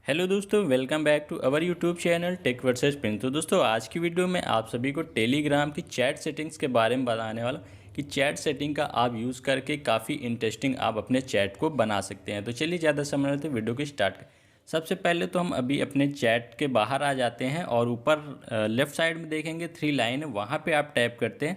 Hello दोस्तों, welcome back to our YouTube channel tech versus pin. तो दोस्तों, आज की वीडियो में आप सभी को टेलीग्राम की चैट सेटिंग्स के बारे में बताने वाला हूं कि चैट सेटिंग का आप यूज़ करके काफ़ी इंटरेस्टिंग आप अपने चैट को बना सकते हैं। तो चलिए ज़्यादा समय लेते वीडियो को स्टार्ट करें। सबसे पहले तो हम अभी अपने चैट के बाहर आ जाते हैं और ऊपर लेफ्ट साइड में देखेंगे 3 लाइन है, वहाँ पर आप टैप करते हैं।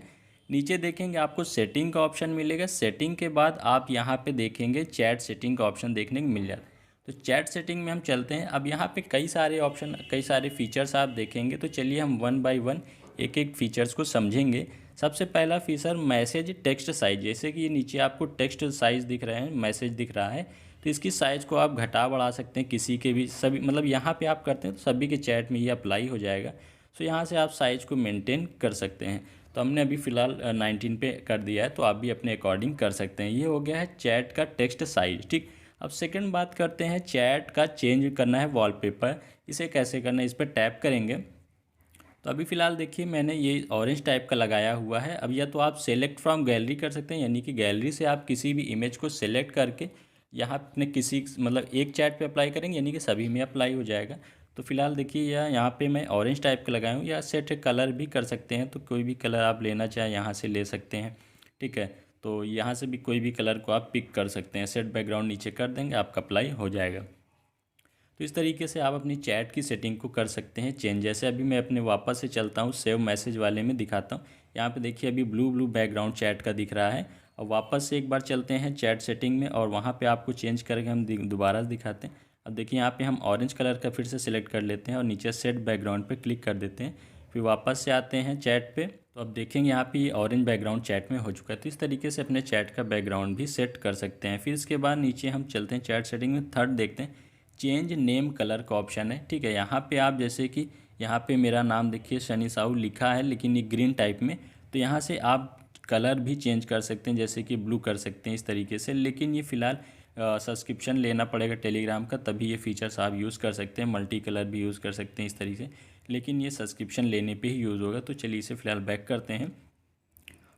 नीचे देखेंगे आपको सेटिंग का ऑप्शन मिलेगा। सेटिंग के बाद आप यहाँ पे देखेंगे चैट सेटिंग का ऑप्शन देखने को मिल जाता है। तो चैट सेटिंग में हम चलते हैं। अब यहाँ पे कई सारे ऑप्शन, कई सारे फीचर्स आप देखेंगे। तो चलिए हम वन बाय वन एक एक फीचर्स को समझेंगे। सबसे पहला फीचर मैसेज टेक्स्ट साइज, जैसे कि ये नीचे आपको टेक्स्ट साइज दिख रहे हैं, मैसेज दिख रहा है, तो इसकी साइज़ को आप घटा बढ़ा सकते हैं किसी के भी, सभी मतलब यहाँ पे आप करते हैं तो सभी के चैट में ये अप्लाई हो जाएगा। सो यहाँ से आप साइज़ को मेंटेन कर सकते हैं। तो हमने अभी फ़िलहाल 19 पे कर दिया है, तो आप भी अपने अकॉर्डिंग कर सकते हैं। ये हो गया है चैट का टेक्स्ट साइज। ठीक, अब सेकंड बात करते हैं, चैट का चेंज करना है वॉलपेपर। इसे कैसे करना है, इस पर टैप करेंगे तो अभी फ़िलहाल देखिए मैंने ये ऑरेंज टाइप का लगाया हुआ है। अब या तो आप सेलेक्ट फ्रॉम गैलरी कर सकते हैं, यानी कि गैलरी से आप किसी भी इमेज को सेलेक्ट करके यहाँ अपने किसी मतलब एक चैट पे अप्लाई करेंगे, यानी कि सभी में अप्लाई हो जाएगा। तो फिलहाल देखिए यहाँ पे मैं ऑरेंज टाइप का लगाया हूँ, या सेट कलर भी कर सकते हैं। तो कोई भी कलर आप लेना चाहें यहाँ से ले सकते हैं। ठीक है, तो यहाँ से भी कोई भी कलर को आप पिक कर सकते हैं। सेट बैकग्राउंड नीचे कर देंगे, आपका अप्लाई हो जाएगा। तो इस तरीके से आप अपनी चैट की सेटिंग को कर सकते हैं चेंज। जैसे अभी मैं अपने वापस से चलता हूँ, सेव मैसेज वाले में दिखाता हूँ। यहाँ पे देखिए अभी ब्लू ब्लू बैकग्राउंड चैट का दिख रहा है। और वापस से एक बार चलते हैं चैट सेटिंग में, और वहाँ पे आपको चेंज करके हम दोबारा दिखाते हैं। अब देखिए यहाँ पे हम ऑरेंज कलर का फिर से सिलेक्ट कर लेते हैं और नीचे सेट बैकग्राउंड पे क्लिक कर देते हैं। फिर वापस से आते हैं चैट पे, तो अब देखेंगे यहाँ पे ये ऑरेंज बैकग्राउंड चैट में हो चुका है। तो इस तरीके से अपने चैट का बैकग्राउंड भी सेट कर सकते हैं। फिर इसके बाद नीचे हम चलते हैं चैट सेटिंग में, थर्ड देखते हैं चेंज नेम कलर का ऑप्शन है। ठीक है, यहाँ पे आप जैसे कि यहाँ पे मेरा नाम देखिए सनी साहू लिखा है, लेकिन ये ग्रीन टाइप में। तो यहाँ से आप कलर भी चेंज कर सकते हैं, जैसे कि ब्लू कर सकते हैं इस तरीके से। लेकिन ये फ़िलहाल सब्सक्रिप्शन लेना पड़ेगा टेलीग्राम का, तभी ये फीचर्स आप यूज़ कर सकते हैं। मल्टी कलर भी यूज़ कर सकते हैं इस तरीके से, लेकिन ये सब्सक्रिप्शन लेने पे ही यूज़ होगा। तो चलिए इसे फ़िलहाल बैक करते हैं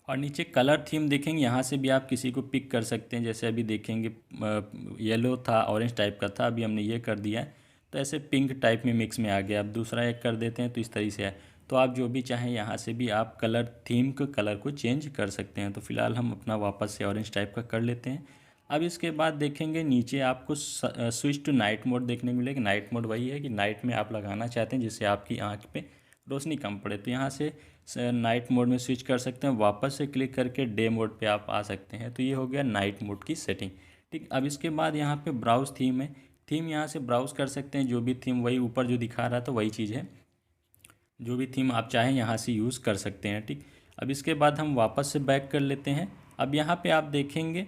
और नीचे कलर थीम देखेंगे, यहाँ से भी आप किसी को पिक कर सकते हैं। जैसे अभी देखेंगे येलो था, ऑरेंज टाइप का था, अभी हमने ये कर दिया है तो ऐसे पिंक टाइप में मिक्स में आ गया। अब दूसरा एक कर देते हैं तो इस तरीके से है। तो आप जो भी चाहें यहाँ से भी आप कलर थीम के कलर को चेंज कर सकते हैं। तो फिलहाल हम अपना वापस से ऑरेंज टाइप का कर लेते हैं। अब इसके बाद देखेंगे नीचे आपको स्विच टू नाइट मोड देखने को मिलेगा। नाइट मोड वही है कि नाइट में आप लगाना चाहते हैं जिससे आपकी आँख पे रोशनी कम पड़े, तो यहाँ से नाइट मोड में स्विच कर सकते हैं। वापस से क्लिक करके डे मोड पे आप आ सकते हैं। तो ये हो गया नाइट मोड की सेटिंग। ठीक, अब इसके बाद यहाँ पे ब्राउज़ थीम है। थीम यहाँ से ब्राउज़ कर सकते हैं, जो भी थीम, वही ऊपर जो दिखा रहा था वही चीज़ है। जो भी थीम आप चाहें यहाँ से यूज़ कर सकते हैं। ठीक, अब इसके बाद हम वापस से बैक कर लेते हैं। अब यहाँ पे आप देखेंगे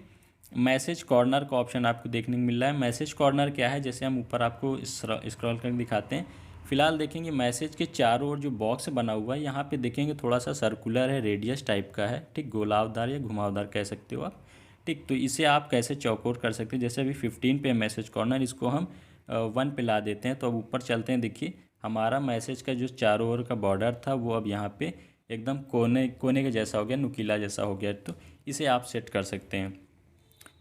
मैसेज कॉर्नर का ऑप्शन आपको देखने को मिल रहा है। मैसेज कॉर्नर क्या है, जैसे हम ऊपर आपको स्क्रॉल करके दिखाते हैं। फिलहाल देखेंगे मैसेज के चारों ओर जो बॉक्स बना हुआ है, यहाँ पे देखेंगे थोड़ा सा सर्कुलर है, रेडियस टाइप का है। ठीक, गोलावदार या घुमावदार कह सकते हो आप। ठीक, तो इसे आप कैसे चौकोर कर सकते हैं, जैसे अभी 15 पे मैसेज कॉर्नर, इसको हम 1 पे ला देते हैं। तो अब ऊपर चलते हैं, देखिए हमारा मैसेज का जो चारों ओर का बॉर्डर था वो अब यहाँ पे एकदम कोने कोने के जैसा हो गया, नुकीला जैसा हो गया। तो इसे आप सेट कर सकते हैं।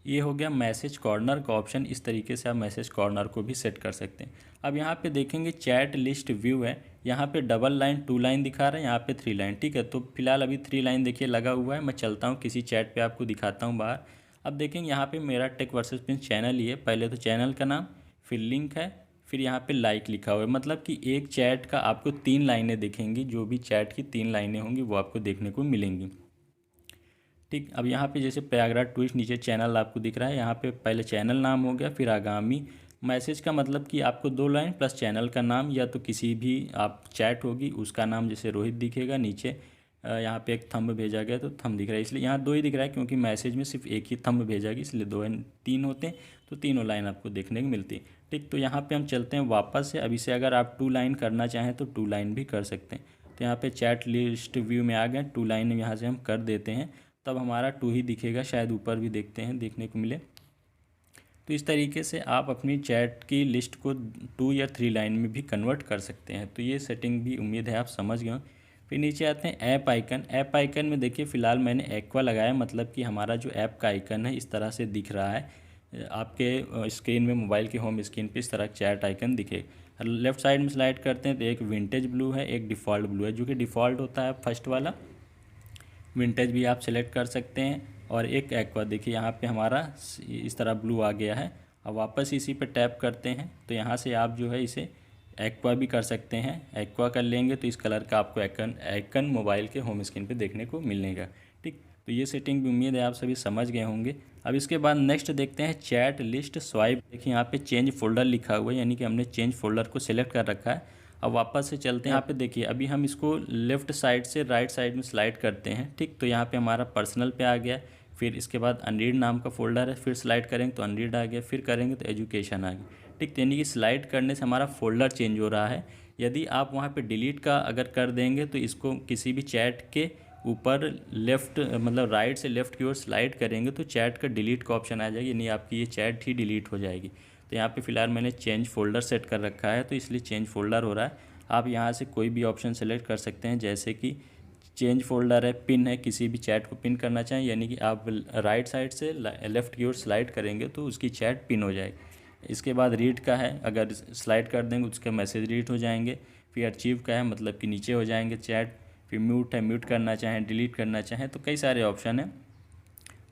ये हो गया मैसेज कॉर्नर का ऑप्शन। इस तरीके से आप मैसेज कॉर्नर को भी सेट कर सकते हैं। अब यहाँ पे देखेंगे चैट लिस्ट व्यू है। यहाँ पे डबल लाइन 2 लाइन दिखा रहा है, यहाँ पे 3 लाइन। ठीक है, तो फिलहाल अभी 3 लाइन देखिए लगा हुआ है। मैं चलता हूँ किसी चैट पे, आपको दिखाता हूँ बाहर। अब देखेंगे यहाँ पे मेरा टेक वर्सेस पिन चैनल ही है। पहले तो चैनल का नाम, फिर लिंक है, फिर यहाँ पे लाइक लिखा हुआ है। मतलब कि एक चैट का आपको 3 लाइनें दिखेंगी, जो भी चैट की 3 लाइनें होंगी वो आपको देखने को मिलेंगी। ठीक, अब यहाँ पे जैसे प्रयागराज ट्विस्ट, नीचे चैनल आपको दिख रहा है। यहाँ पे पहले चैनल नाम हो गया, फिर आगामी मैसेज का मतलब कि आपको 2 लाइन प्लस चैनल का नाम, या तो किसी भी आप चैट होगी उसका नाम, जैसे रोहित दिखेगा नीचे। यहाँ पे एक थंब भेजा गया तो थंब दिख रहा है, इसलिए यहाँ 2 ही दिख रहा है, क्योंकि मैसेज में सिर्फ एक ही थंब भेजा गया, इसलिए 2 3 होते हैं। तो तीनों लाइन आपको देखने को मिलती है। ठीक, तो यहाँ पे हम चलते हैं वापस से। अब इसे अगर आप 2 लाइन करना चाहें तो 2 लाइन भी कर सकते हैं। तो यहाँ पे चैट लिस्ट व्यू में आ गए, 2 लाइन यहाँ से हम कर देते हैं, तब हमारा 2 ही दिखेगा। शायद ऊपर भी देखते हैं, देखने को मिले। तो इस तरीके से आप अपनी चैट की लिस्ट को 2 या 3 लाइन में भी कन्वर्ट कर सकते हैं। तो ये सेटिंग भी उम्मीद है आप समझ गए हो। फिर नीचे आते हैं ऐप आइकन। ऐप आइकन में देखिए फ़िलहाल मैंने एक्वा लगाया, मतलब कि हमारा जो ऐप का आइकन है इस तरह से दिख रहा है। आपके स्क्रीन में, मोबाइल की होम स्क्रीन पे इस तरह चैट आइकन दिखे। लेफ्ट साइड में स्लाइड करते हैं तो एक विंटेज ब्लू है, एक डिफ़ॉल्ट ब्लू है। जो कि डिफ़ॉल्ट होता है फर्स्ट वाला, विंटेज भी आप सेलेक्ट कर सकते हैं। और एक एक्वा, देखिए यहाँ पे हमारा इस तरह ब्लू आ गया है। अब वापस इसी पे टैप करते हैं तो यहाँ से आप जो है इसे एक्वा भी कर सकते हैं। एक्वा कर लेंगे तो इस कलर का आपको आइकन मोबाइल के होम स्क्रीन पे देखने को मिलेगा। ठीक, तो ये सेटिंग भी उम्मीद है आप सभी समझ गए होंगे। अब इसके बाद नेक्स्ट देखते हैं चैट लिस्ट स्वाइप। देखिए यहाँ पे चेंज फोल्डर लिखा हुआ है, यानी कि हमने चेंज फोल्डर को सिलेक्ट कर रखा है। अब वापस से चलते हैं। यहाँ पे देखिए अभी हम इसको लेफ़्ट साइड से राइट साइड में स्लाइड करते हैं। ठीक, तो यहाँ पे हमारा पर्सनल पे आ गया, फिर इसके बाद अनरीड नाम का फोल्डर है, फिर स्लाइड करेंगे तो अनरीड आ गया, फिर करेंगे तो एजुकेशन आ गया। ठीक, यानी कि स्लाइड करने से हमारा फोल्डर चेंज हो रहा है। यदि आप वहाँ पे डिलीट का अगर कर देंगे तो इसको किसी भी चैट के ऊपर लेफ़्ट मतलब राइट से लेफ़्ट की ओर स्लाइड करेंगे तो चैट का डिलीट का ऑप्शन आ जाएगी, यानी आपकी ये चैट ही डिलीट हो जाएगी। तो यहाँ पे फ़िलहाल मैंने चेंज फोल्डर सेट कर रखा है तो इसलिए चेंज फोल्डर हो रहा है। आप यहाँ से कोई भी ऑप्शन सेलेक्ट कर सकते हैं, जैसे कि चेंज फोल्डर है, पिन है, किसी भी चैट को पिन करना चाहें, यानी कि आप राइट साइड से लेफ़्ट की ओर स्लाइड करेंगे तो उसकी चैट पिन हो जाएगी। इसके बाद रीड का है, अगर स्लाइड कर देंगे उसके मैसेज रीड हो जाएंगे। फिर अचीव का है, मतलब कि नीचे हो जाएंगे चैट। फिर म्यूट है, म्यूट करना चाहें, डिलीट करना चाहें, तो कई सारे ऑप्शन हैं।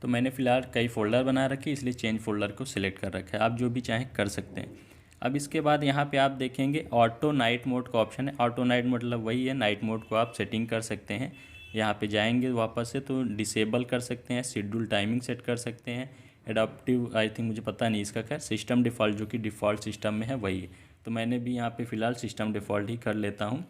तो मैंने फ़िलहाल कई फ़ोल्डर बना रखे, इसलिए चेंज फ़ोल्डर को सिलेक्ट कर रखा है। आप जो भी चाहें कर सकते हैं। अब इसके बाद यहाँ पे आप देखेंगे ऑटो नाइट मोड का ऑप्शन है। ऑटो नाइट मतलब वही है, नाइट मोड को आप सेटिंग कर सकते हैं। यहाँ पे जाएंगे वापस से तो डिसेबल कर सकते हैं, शेड्यूल टाइमिंग सेट कर सकते हैं, एडाप्टिव आई थिंक मुझे पता नहीं इसका, खैर सिस्टम डिफ़ॉल्ट जो कि डिफ़ॉल्ट सिस्टम में है वही है। तो मैंने भी यहाँ पे फ़िलहाल सिस्टम डिफ़ॉल्ट ही कर लेता हूँ।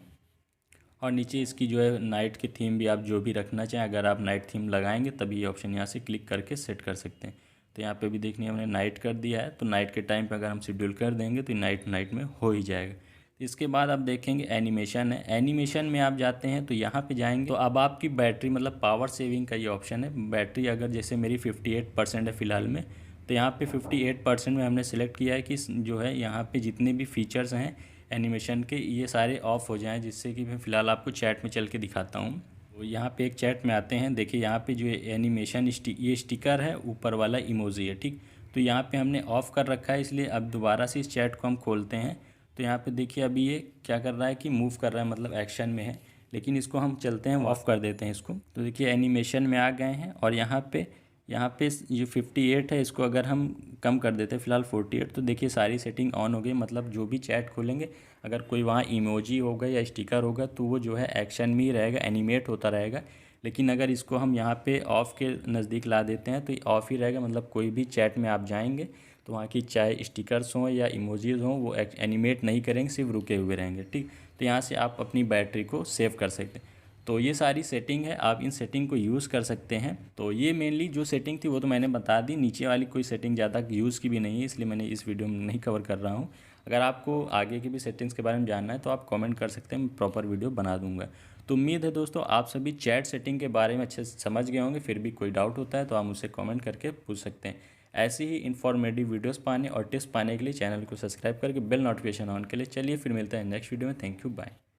और नीचे इसकी जो है नाइट की थीम भी आप जो भी रखना चाहें, अगर आप नाइट थीम लगाएंगे तभी ये ऑप्शन यहाँ से क्लिक करके सेट कर सकते हैं। तो यहाँ पे भी देखिए हमने नाइट कर दिया है, तो नाइट के टाइम पे अगर हम शेड्यूल कर देंगे तो नाइट में हो ही जाएगा। तो इसके बाद आप देखेंगे एनिमेशन है। एनिमेशन में आप जाते हैं तो यहाँ पे जाएंगे तो अब आपकी बैटरी मतलब पावर सेविंग का ये ऑप्शन है। बैटरी अगर जैसे मेरी 58% है फ़िलहाल में, तो यहाँ पे 58% में हमने सेलेक्ट किया है कि जो है यहाँ पे जितने भी फीचर्स हैं एनिमेशन के ये सारे ऑफ हो जाएं, जिससे कि मैं फ़िलहाल आपको चैट में चल के दिखाता हूँ। तो यहाँ पे एक चैट में आते हैं, देखिए यहाँ पे जो एनिमेशन ये स्टिकर है, ऊपर वाला इमोजी है। ठीक, तो यहाँ पे हमने ऑफ़ कर रखा है, इसलिए अब दोबारा से इस चैट को हम खोलते हैं तो यहाँ पे देखिए अभी ये क्या कर रहा है कि मूव कर रहा है, मतलब एक्शन में है। लेकिन इसको हम चलते हैं ऑफ़ कर देते हैं इसको। तो देखिए एनिमेशन में आ गए हैं और यहाँ पे जो 58 है इसको अगर हम कम कर देते हैं फ़िलहाल 48, तो देखिए सारी सेटिंग ऑन हो गई। मतलब जो भी चैट खोलेंगे अगर कोई वहाँ इमोजी होगा या स्टिकर होगा तो वो जो है एक्शन में ही रहेगा, एनिमेट होता रहेगा। लेकिन अगर इसको हम यहाँ पे ऑफ़ के नज़दीक ला देते हैं तो ये ऑफ़ ही रहेगा, मतलब कोई भी चैट में आप जाएंगे तो वहाँ की चाहे स्टिकर्स हों या इमोजीज़ हों वो एनिमेट नहीं करेंगे, सिर्फ रुके हुए रहेंगे। ठीक, तो यहाँ से आप अपनी बैटरी को सेव कर सकते हैं। तो ये सारी सेटिंग है, आप इन सेटिंग को यूज़ कर सकते हैं। तो ये मेनली जो सेटिंग थी वो तो मैंने बता दी, नीचे वाली कोई सेटिंग ज़्यादा यूज़ की भी नहीं है, इसलिए मैंने इस वीडियो में नहीं कवर कर रहा हूँ। अगर आपको आगे की भी सेटिंग्स के बारे में जानना है तो आप कमेंट कर सकते हैं, मैं प्रॉपर वीडियो बना दूंगा। तो उम्मीद है दोस्तों आप सभी चैट सेटिंग के बारे में अच्छे से समझ गए होंगे। फिर भी कोई डाउट होता है तो आप मुझसे कमेंट करके पूछ सकते हैं। ऐसी ही इन्फॉर्मेटिव वीडियोस पाने और टिप्स पाने के लिए चैनल को सब्सक्राइब करके बेल नोटिफिकेशन ऑन के लिए। चलिए फिर मिलते हैं नेक्स्ट वीडियो में। Thank you, bye.